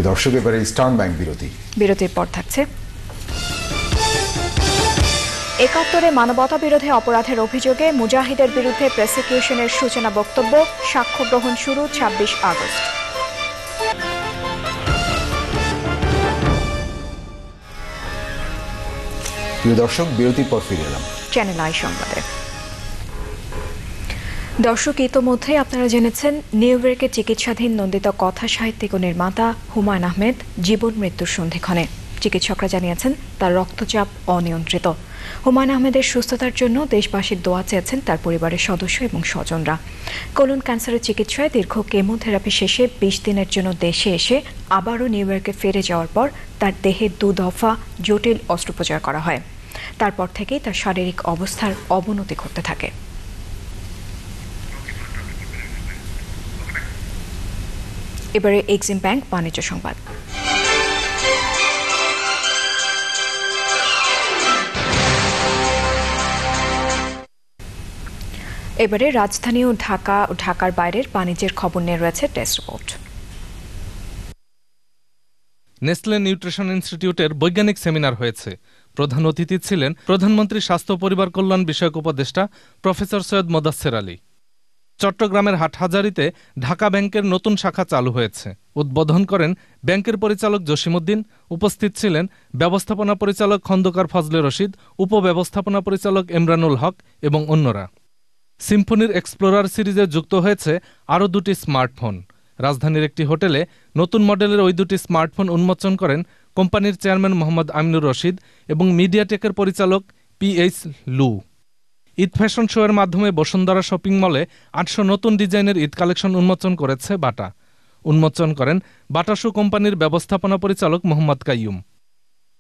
দর্শক, এবারে ইস্টার্ন ব্যাংক বিরতির পর থাকছে 71-এ মানবতা বিরোধী অপরাধের অভিযোগে মুজাহিদের বিরুদ্ধে প্রসিকিউশনের সূচনা বক্তব্য, সাক্ষ্য গ্রহণ শুরু 26 আগস্ট। প্রিয় দর্শক, বিরতির পর ফিরে এলাম চ্যানেল আই সংবাদে। দর্শক, ইতোমধ্যে আপনারা জেনেছেন নিউ ইয়র্কে চিকিৎসাধীন নন্দিত কথা সাহিত্যিক ও নির্মাতা হুমায়ুন আহমেদ জীবন মৃত্যুর সন্ধিক্ষণে। চিকিৎসকরা জানিয়েছেন তার রক্তচাপ অনিয়ন্ত্রিত। হুমায়ুন আহমেদের সুস্থতার জন্য দেশবাসীর দোয়া চেয়েছেন তার পরিবারের সদস্য এবং স্বজনরা। কোলন ক্যান্সারের চিকিৎসায় দীর্ঘ কেমোথেরাপি শেষে 20 দিনের জন্য দেশে এসে আবারও নিউ ইয়র্কে ফিরে যাওয়ার পর তার দেহে 2 দফা জটিল অস্ত্রোপচার করা হয়। তারপর থেকেই তার শারীরিক অবস্থার অবনতি ঘটতে থাকে। এবারে এক্সিম ব্যাংক বাণিজ্য সংবাদ। এবারে রাজধানী ও ঢাকার বাইরের বাণিজ্যের খবর নিয়ে রয়েছে টেস্ট রিপোর্ট। নেসলে নিউট্রিশন ইনস্টিটিউটের বৈজ্ঞানিক সেমিনার হয়েছে। প্রধান অতিথি ছিলেন প্রধানমন্ত্রী স্বাস্থ্য পরিবার কল্যাণ বিষয়ক উপদেষ্টা প্রফেসর সৈয়দ মোদাচ্ছের আলী। চট্টগ্রামের হাটহাজারীতে ঢাকা ব্যাংকের নতুন শাখা চালু হয়েছে। উদ্বোধন করেন ব্যাংকের পরিচালক জসিমউদ্দিন। উপস্থিত ছিলেন ব্যবস্থাপনা পরিচালক খন্দকার ফজলে রশিদ, উপব্যবস্থাপনা পরিচালক ইমরানুল হক এবং অন্যরা। সিম্ফনির এক্সপ্লোরার সিরিজে যুক্ত হয়েছে আরও 2টি স্মার্টফোন। রাজধানীর একটি হোটেলে নতুন মডেলের ওই 2টি স্মার্টফোন উন্মোচন করেন কোম্পানির চেয়ারম্যান মোহাম্মদ আমিনুর রশিদ এবং মিডিয়াটেকের পরিচালক PH লু। ঈদ ফ্যাশন শো এর মাধ্যমে বসুন্ধরা শপিং মলে 800 নতুন ডিজাইনের ঈদ কালেকশন উন্মোচন করেছে বাটা। উন্মোচন করেন বাটা শু কোম্পানির ব্যবস্থাপনা পরিচালক Mohammad Qayyum.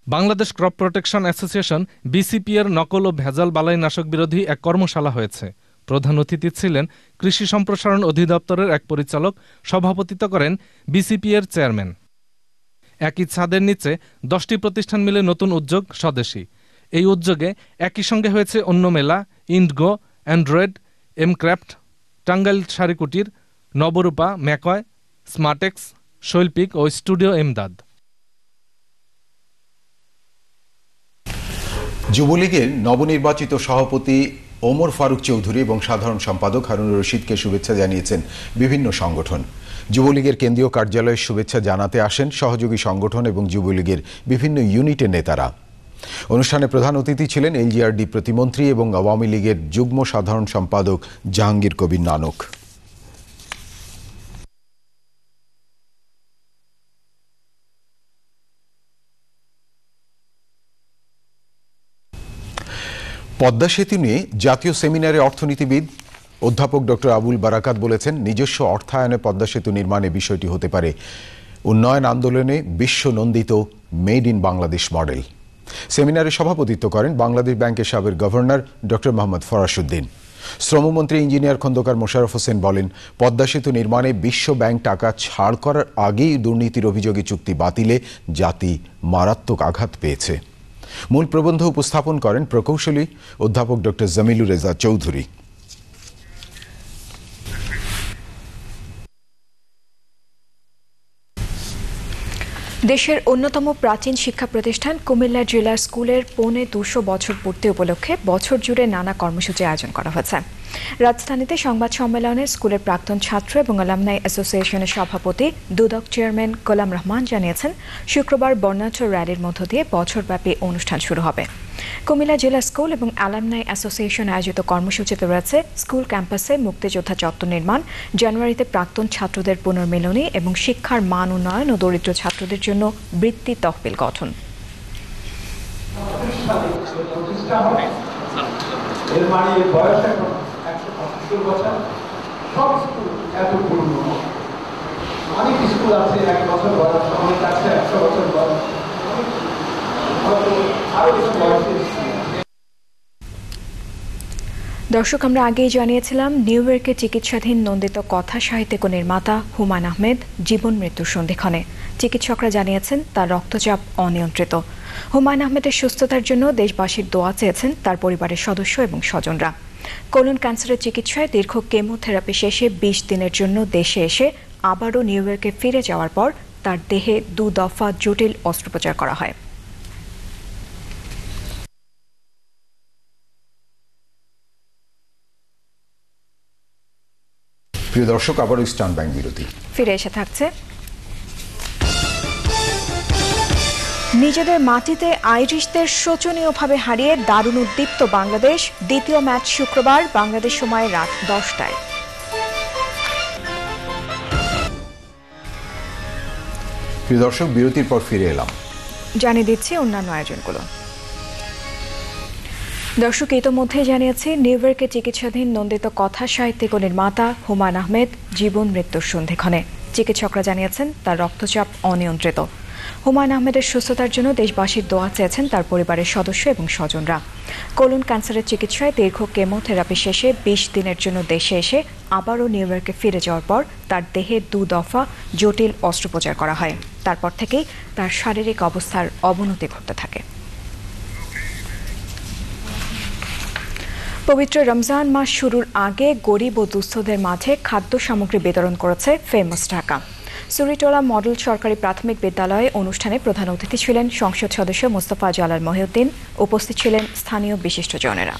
Bangladesh crop protection association BCP এর নকল ও ভেজাল বালাইনাশক বিরোধী এক কর্মশালা হয়েছে। প্রধান অতিথি ছিলেন কৃষি সম্প্রসারণ অধিদপ্তরের এক পরিচালক। সভাপতিত্ব করেন BCP এর চেয়ারম্যান। একই ছাদের নিচে 10টি প্রতিষ্ঠান মিলে নতুন উদ্যোগ স্বদেশী। এই উদ্যোগে একই সঙ্গে হয়েছে অন্য মেলা, ইন্ডগো, অ্যান্ড্রয়েড, এমক্রাফট, টাঙ্গাইল শাড়িকুটির, নবরূপা, ম্যাকয়, স্মার্টেক্স, শৈল্পিক ও স্টুডিও এমদাদ। যুবলীগের নবনির্বাচিত সভাপতি ওমর ফারুক চৌধুরী এবং সাধারণ সম্পাদক হারুনুর রশিদকে শুভেচ্ছা জানিয়েছেন বিভিন্ন সংগঠন। যুবলীগের কেন্দ্রীয় কার্যালয়ে শুভেচ্ছা জানাতে আসেন সহযোগী সংগঠন এবং যুবলীগের বিভিন্ন ইউনিটের নেতারা। অনুষ্ঠানে প্রধান অতিথি ছিলেন LGRD প্রতিমন্ত্রী এবং আওয়ামী লীগের যুগ্ম সাধারণ সম্পাদক জাহাঙ্গীর কবির নানক। পদ্মা সেতু নিয়ে জাতীয় সেমিনারে অর্থনীতিবিদ অধ্যাপক ডক্টর আবুল বারাকাত বলেছেন, নিজস্ব অর্থায়নে পদ্মা সেতু নির্মাণে বিষয়টি হতে পারে উন্নয়ন আন্দোলনে বিশ্ব নন্দিত মেড ইন বাংলাদেশ মডেল। সেমিনারে সভাপতিত্ব করেন বাংলাদেশ ব্যাংকের সাবেক গভর্নর ডক্টর মোহাম্মদ ফরাসউদ্দিন। শ্রমমন্ত্রী ইঞ্জিনিয়ার খন্দকার মোশাররফ হোসেন বলেন, পদ্মা সেতু নির্মাণে বিশ্ব ব্যাংক টাকা ছাড় করার আগেই দুর্নীতির অভিযোগে চুক্তি বাতিলে জাতি মারাত্মক আঘাত পেয়েছে। মূল প্রবন্ধ উপস্থাপন করেন প্রকৌশলী অধ্যাপক ডক্টর জামিলুর রেজা চৌধুরী। দেশের অন্যতম প্রাচীন শিক্ষা প্রতিষ্ঠান কুমিল্লা জেলা স্কুলের 250 বছর পূর্তি উপলক্ষে বছর জুড়ে নানা কর্মসূচি আয়োজন করা হয়েছে। রাজধানীতে সংবাদ সম্মেলনে স্কুলের প্রাক্তন ছাত্র এবং অ্যালামনাই অ্যাসোসিয়েশনের সভাপতি দুদক চেয়ারম্যান গোলাম রহমান জানিয়েছেন, শুক্রবার বর্ণাঢ্য র্যালির মধ্য দিয়ে বছরব্যাপী অনুষ্ঠান শুরু হবে। কুমিল্লা জেলা স্কুল এবং অ্যালামনাই অ্যাসোসিয়েশন আয়োজিত কর্মসূচিতে রয়েছে স্কুল ক্যাম্পাসে মুক্তিযোদ্ধা চত্বর নির্মাণ, জানুয়ারিতে প্রাক্তন ছাত্রদের পুনর্মিলনী এবং শিক্ষার মান উন্নয়ন ও দরিদ্র ছাত্রদের জন্য বৃত্তি তহবিল গঠন। অনেক স্কুল আছে 1 বছর বয়স, অনেক আছে 100 বছর বয়স। দর্শক, আমরা আগেই জানিয়েছিলাম নিউ ইয়র্কে চিকিৎসাধীন নন্দিত কথা সাহিত্যিক ও নির্মাতা হুমায়ুন আহমেদ জীবন মৃত্যুর সন্ধিক্ষণে। চিকিৎসকরা জানিয়েছেন তার রক্তচাপ অনিয়ন্ত্রিত। হুমায়ুন আহমেদের সুস্থতার জন্য দেশবাসীর দোয়া চেয়েছেন তার পরিবারের সদস্য এবং স্বজনরা। কোলন ক্যান্সারের চিকিৎসায় দীর্ঘ কেমোথেরাপি শেষে 20 দিনের জন্য দেশে এসে আবারও নিউ ইয়র্কে ফিরে যাওয়ার পর তার দেহে 2 দফা জটিল অস্ত্রোপচার করা হয়। প্রিয় দর্শক, আবারও ইস্টার্ন ব্যাংক বিরতি। ফিরে এসে থাকছে নিজেদের মাটিতে আইরিশদের শোচনীয়ভাবে হারিয়ে দারুণ উদ্দীপ্ত বাংলাদেশ। দ্বিতীয় ম্যাচ শুক্রবার বাংলাদেশ সময় রাত 10টায়। প্রিয় দর্শক, বিরতির পর ফিরে এলাম। জানিয়ে দিচ্ছি অন্যান্য আয়োজনগুলো। দর্শক, ইতোমধ্যে জানিয়েছি নিউ ইয়র্কে চিকিৎসাধীন নন্দিত কথা সাহিত্যিক ও নির্মাতা হুমায়ুন আহমেদ জীবন মৃত্যুর সন্ধিক্ষণে। চিকিৎসকরা জানিয়েছেন তার রক্তচাপ অনিয়ন্ত্রিত। হুমায়ুন আহমেদের সুস্থতার জন্য দেশবাসীর দোয়া চেয়েছেন তার পরিবারের সদস্য এবং স্বজনরা। কোলন ক্যান্সারের চিকিৎসায় দীর্ঘ কেমোথেরাপি শেষে 20 দিনের জন্য দেশে এসে আবারও নিউ ইয়র্কে ফিরে যাওয়ার পর তার দেহে 2 দফা জটিল অস্ত্রোপচার করা হয়। তারপর থেকেই তার শারীরিক অবস্থার অবনতি ঘটতে থাকে। পবিত্র রমজান মাস শুরুর আগে গরিব ও দুস্থদের মাঝে খাদ্য সামগ্রী বিতরণ করেছে ফেমাস ঢাকা। সুরিটোলা মডেল সরকারি প্রাথমিক বিদ্যালয়ে অনুষ্ঠানে প্রধান অতিথি ছিলেন সংসদ সদস্য মোস্তফা জালাল মহিউদ্দিন। উপস্থিত ছিলেন স্থানীয় বিশিষ্টজনেরা।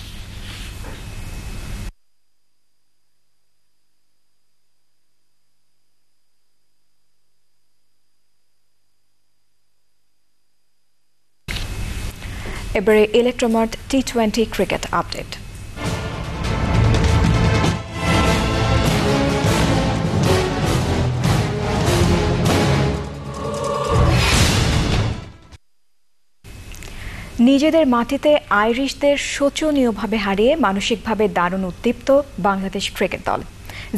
এবারে ইলেকট্রোমার্ট টি20 ক্রিকেট আপডেট। নিজেদের মাটিতে আইরিশদের শোচনীয়ভাবে হারিয়ে মানসিকভাবে দারুণ উদ্দীপ্ত বাংলাদেশ ক্রিকেট দল।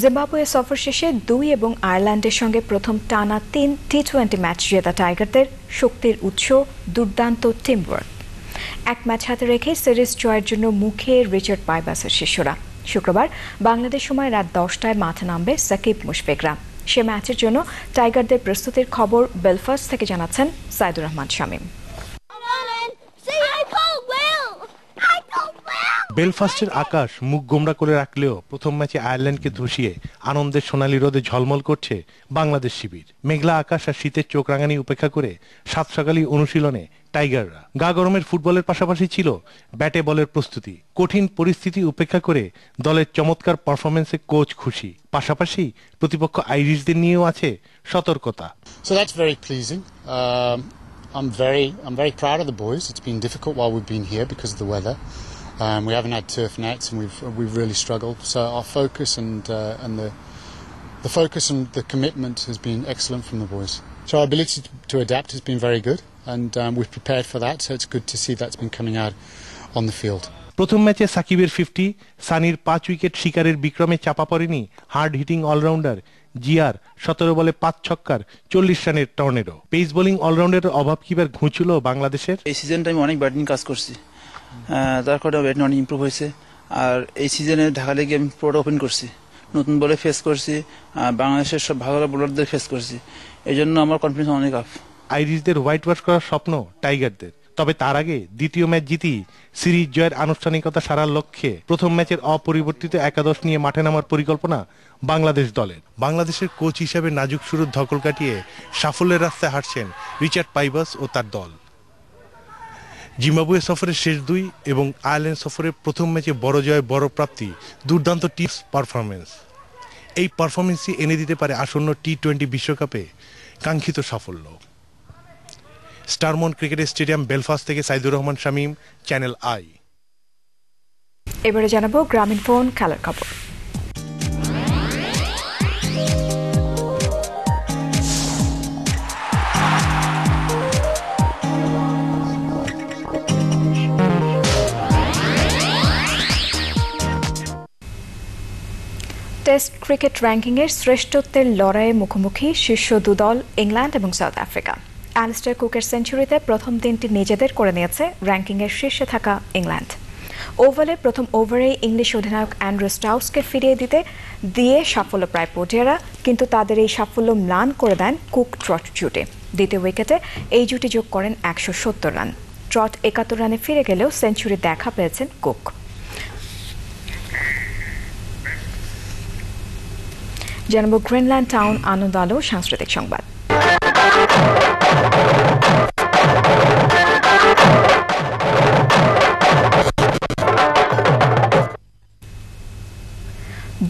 জিম্বাবুয়ে সফর শেষে 2 এবং আয়ারল্যান্ডের সঙ্গে প্রথম টানা 3 টি20 ম্যাচ জেতা টাইগারদের শক্তির উৎস দুর্দান্ত টিমওয়ার্ক। এক ম্যাচ হাতে রেখে সিরিজ জয়ের জন্য মুখে রিচার্ড পাইবাসের শিষ্যরা। শুক্রবার বাংলাদেশ সময় রাত 10টায় মাঠে নামবে সাকিব মুশফিকরা। সে ম্যাচের জন্য টাইগারদের প্রস্তুতির খবর বেলফাস্ট থেকে জানাচ্ছেন সাইদুর রহমান শামীম। বেলফাস্টের আকাশ মুখ গোমড়া করে রাখলেও প্রথম ম্যাচে আয়ারল্যান্ডকে ধসিয়ে আনন্দের সোনালী রোদে ঝলমল করছে বাংলাদেশ শিবির। মেঘলা আকাশ আর শীতের চোখ রাঙানি উপেক্ষা করে সাত সকালেই অনুশীলনে টাইগাররা। গা গরমের ফুটবলের পাশাপাশি ছিল ব্যাটে বলের প্রস্তুতি। কঠিন পরিস্থিতি উপেক্ষা করে দলের চমৎকার পারফরমেন্সে কোচ খুশি, পাশাপাশি প্রতিপক্ষ আইরিশদের নিয়েও আছে সতর্কতা। So that's very pleasing. I'm very proud of the boys. It's been difficult while we've been here because of the weather. We haven't had turf nets and we've really struggled. So our focus and the focus and the commitment has been excellent from the boys. So our ability to adapt has been very good, and we've prepared for that. So it's good to see that's been coming out on the field. প্রথম ম্যাচে সাকিবের 50, সানির 5 wicket শিকারের বিক্রমে চাপা পড়েনি hard hitting allrounder জিয়ার 17 বলে 5 ছক্কার 40 রানের tornado. Pace bowling অলরাউন্ডারের অভাব কিবার ঘুঁচল বাংলাদেশের। এই সিজনটা আমি অনেক ব্যাটিং কাজ করছি, তারপরে ব্যাটিং অনেক ইমপ্রুভ হয়েছে। আর এই সিজনে ঢাকা লিগে আমি পুরোটা ওপেন করছি, নতুন বলে ফেস করছি, বাংলাদেশের সব ভালো বোলারদের ফেস করছি। এই জন্য আমার কনফিডেন্স অনেক আপ। আইরিশদের হোয়াইট ওয়াশ করার স্বপ্ন টাইগারদের, তবে তার আগে দ্বিতীয় ম্যাচ জিতি সিরিজ জয়ের আনুষ্ঠানিকতা সারার লক্ষ্যে প্রথম ম্যাচের অপরিবর্তিত একাদশ নিয়ে মাঠে নামার পরিকল্পনা বাংলাদেশ দলের। বাংলাদেশের কোচ হিসেবে নাজুক শুরুর ধকল কাটিয়ে সাফল্যের রাস্তায় হাঁটছেন রিচার্ড পাইবাস ও তার দল। জিম্বাবুয়ে সফরের শেষ 2 এবং আয়ারল্যান্ড সফরের প্রথম ম্যাচে বড় জয়, বড় প্রাপ্তি, দুর্দান্ত টিপস পারফরমেন্স। এই পারফরমেন্সই এনে দিতে পারে আসন্ন টি20 বিশ্বকাপে কাঙ্ক্ষিত সাফল্য। স্টারমন্ট ক্রিকেট স্টেডিয়াম, বেলফাস্ট থেকে সাইদুর রহমান শামীম, চ্যানেল আই। এবারে জানাবো গ্রামীণ ফোন খেলার খবর। টেস্ট ক্রিকেট র্যাঙ্কিংয়ের শ্রেষ্ঠত্বের লড়াইয়ে মুখোমুখি শীর্ষ 2 দল ইংল্যান্ড এবং সাউথ আফ্রিকা। অ্যালিস্টার কুকের সেঞ্চুরিতে প্রথম 3টি নিজেদের করে নিয়েছে র্যাঙ্কিংয়ের শীর্ষে থাকা ইংল্যান্ড। ওভালে প্রথম ওভারেই ইংলিশ অধিনায়ক অ্যান্ড্রু স্টাউসকে ফিরিয়ে দিয়ে সাফল্য প্রায় পটিয়ারা, কিন্তু তাদের এই সাফল্য ম্লান করে দেন কুক ট্রট জুটি। দ্বিতীয় উইকেটে এই জুটি যোগ করেন 170 রান। ট্রট 71 রানে ফিরে গেলেও সেঞ্চুরি দেখা পেয়েছেন কুক। জানাবো গ্রিনল্যান্ড টাউন আনন্দ আলো সাংস্কৃতিক সংবাদ।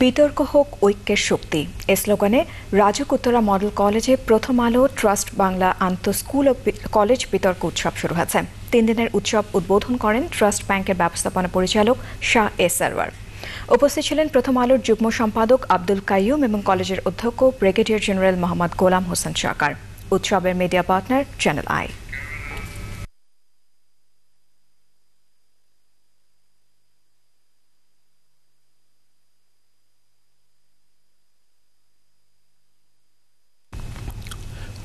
বিতর্ক হোক ঐক্যের শক্তি এ স্লোগানে রাজুক উত্তরা মডেল কলেজে প্রথম আলো ট্রাস্ট বাংলা আন্তঃ স্কুল ও কলেজ বিতর্ক উৎসব শুরু হয়েছে। 3 দিনের উৎসব উদ্বোধন করেন ট্রাস্ট ব্যাংকের ব্যবস্থাপনা পরিচালক শাহ এস সারওয়ার। উপস্থিত ছিলেন প্রথম আলোর যুগ্ম সম্পাদক আব্দুল কাইয়ুম এবং কলেজের অধ্যক্ষ ব্রিগেডিয়ার জেনারেল মোহাম্মদ গোলাম হোসেন সরকার। উৎসবের media partner channel I.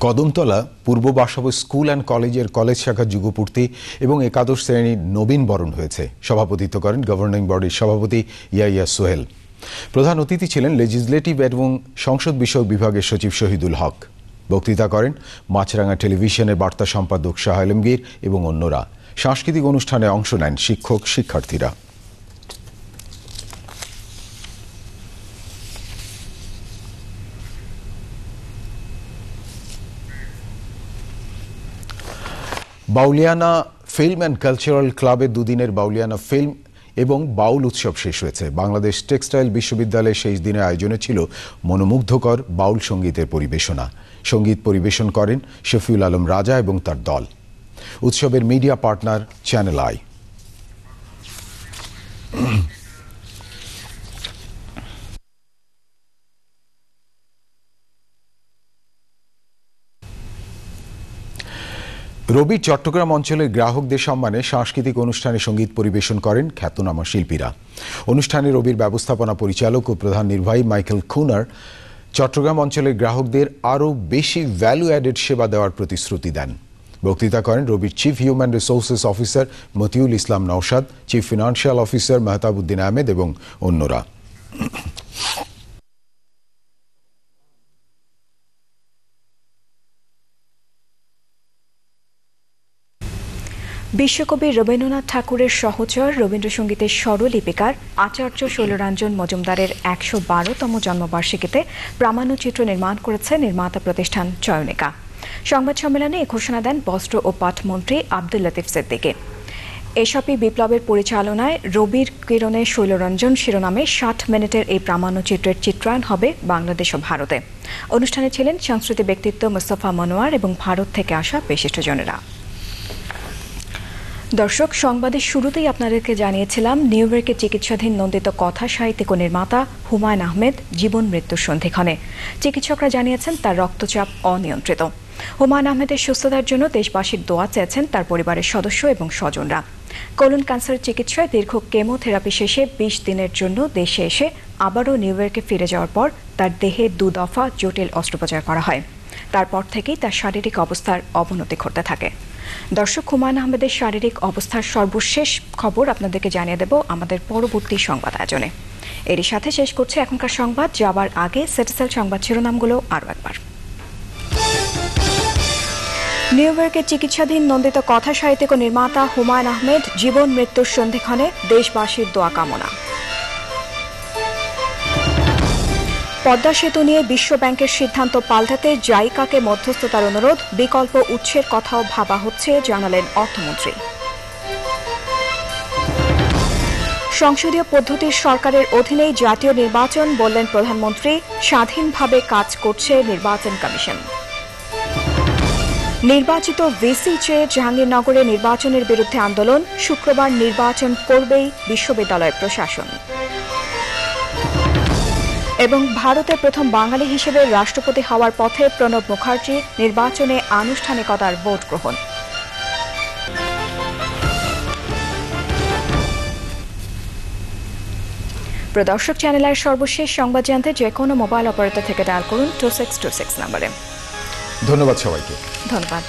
Kadamtala Purba Basava school and কলেজের কলেজ শাখা যুগপূর্তি এবং একাদশ শ্রেণীর নবীন বরণ হয়েছে। সভাপতিত্ব করেন গভর্নিং বডির সভাপতি ইয়াইয়া সোহেল। প্রধান অতিথি ছিলেন লেজিসলেটিভ এবং সংসদ বিষয়ক বিভাগের সচিব শহীদুল হক। বক্তৃতা করেন মাছরাঙা টেলিভিশনের বার্তা সম্পাদক শাহ আলমগীর এবং অন্যরা। সাংস্কৃতিক অনুষ্ঠানে অংশ নেন শিক্ষক শিক্ষার্থীরা। বাউলিয়ানা ফিল্ম অ্যান্ড কালচারাল ক্লাবের দুদিনের বাউলিয়ানা ফিল্ম এবং বাউল উৎসব শেষ হয়েছে। বাংলাদেশ টেক্সটাইল বিশ্ববিদ্যালয়ের শেষ দিনের আয়োজনে ছিল মনোমুগ্ধকর বাউল সঙ্গীতের পরিবেশনা। সঙ্গীত পরিবেশন করেন শফিউল আলম রাজা এবং তার দল। উৎসবের মিডিয়া পার্টনার চ্যানেল আই। রবির চট্টগ্রাম অঞ্চলের গ্রাহকদের সম্মানে সাংস্কৃতিক অনুষ্ঠানে সঙ্গীত পরিবেশন করেন খ্যাতনামা শিল্পীরা। অনুষ্ঠানে রবির ব্যবস্থাপনা পরিচালক ও প্রধান নির্বাহী মাইকেল খুনার চট্টগ্রাম অঞ্চলের গ্রাহকদের আরও বেশি ভ্যালু অ্যাডেড সেবা দেওয়ার প্রতিশ্রুতি দেন। বক্তৃতা করেন রবির chief human resources officer Motiul Islam Naushad, chief financial officer Mehtabuddin Ahmed এবং অন্যরা। বিশ্বকবি রবীন্দ্রনাথ ঠাকুরের সহচর রবীন্দ্রসঙ্গীতের স্বরলিপিকার আচার্য শৈলরঞ্জন মজুমদারের ১১২তম জন্মবার্ষিকীতে প্রামাণ্যচিত্র নির্মাণ করেছে নির্মাতা প্রতিষ্ঠান চয়নিকা। সংবাদ সম্মেলনে এ ঘোষণা দেন বস্ত্র ও পাট মন্ত্রী আব্দুল লতিফ সিদ্দিকী। এসপি বিপ্লবের পরিচালনায় রবির কিরণে শৈলরঞ্জন শিরোনামে ৬০ মিনিটের এই প্রামাণ্যচিত্রের চিত্রায়ন হবে বাংলাদেশ ও ভারতে। অনুষ্ঠানে ছিলেন সাংস্কৃতিক ব্যক্তিত্ব মুস্তফা মনোয়ার এবং ভারত থেকে আসা বিশিষ্টজনেরা। দর্শক, সংবাদের শুরুতেই আপনাদেরকে জানিয়েছিলাম নিউ ইয়র্কে চিকিৎসাধীন নন্দিত কথা সাহিত্যিক ও নির্মাতা হুমায়ুন আহমেদ জীবন মৃত্যুর সন্ধিক্ষণে। চিকিৎসকরা জানিয়েছেন তার রক্তচাপ অনিয়ন্ত্রিত। হুমায়ুন আহমেদের সুস্থতার জন্য দেশবাসীর দোয়া চেয়েছেন তার পরিবারের সদস্য এবং স্বজনরা। কোলন ক্যান্সার চিকিৎসায় দীর্ঘ কেমোথেরাপি শেষে ২০ দিনের জন্য দেশে এসে আবারও নিউ ইয়র্কে ফিরে যাওয়ার পর তার দেহে ২ দফা জটিল অস্ত্রোপচার করা হয়। তারপর থেকেই তার শারীরিক অবস্থার অবনতি ঘটতে থাকে। দর্শক, হুমায়ুন আহমেদের শারীরিক অবস্থার সর্বশেষ খবর আপনাদেরকে জানিয়ে দেব আমাদের পরবর্তী সংবাদ আয়োজনে। এরই সাথে শেষ করছে এখনকার সংবাদ। যাবার আগে সেটেসেল সংবাদ শিরোনামগুলো আরও একবার। নিউ ইয়র্কে চিকিৎসাধীন নন্দিত কথা সাহিত্যিক ও নির্মাতা হুমায়ুন আহমেদ জীবন মৃত্যুর সন্ধিক্ষণে দেশবাসীর দোয়া কামনা। পদ্মা সেতু নিয়ে বিশ্ব ব্যাংকের সিদ্ধান্ত পাল্টাতে জাইকাকে মধ্যস্থতার অনুরোধ, বিকল্প উৎসের কথাও ভাবা হচ্ছে জানালেন অর্থমন্ত্রী। সংসদীয় পদ্ধতির সরকারের অধীনেই জাতীয় নির্বাচন বললেন প্রধানমন্ত্রী, স্বাধীনভাবে কাজ করছে নির্বাচন কমিশন। নির্বাচিত ভিসি চেয়ে জাহাঙ্গীরনগরে নির্বাচনের বিরুদ্ধে আন্দোলন, শুক্রবার নির্বাচন করবেই বিশ্ববিদ্যালয় প্রশাসন। এবং ভারতের প্রথম বাঙালি হিসেবে রাষ্ট্রপতি হওয়ার পথে প্রণব মুখার্জি, নির্বাচনে আনুষ্ঠানিকতার ভোট গ্রহণ। প্রদর্শক চ্যানেলের সর্বশেষ সংবাদ জানতে যে কোনো মোবাইল অপারেটর থেকে ডায়াল করুন 2626 নম্বরে। ধন্যবাদ সবাইকে। ধন্যবাদ।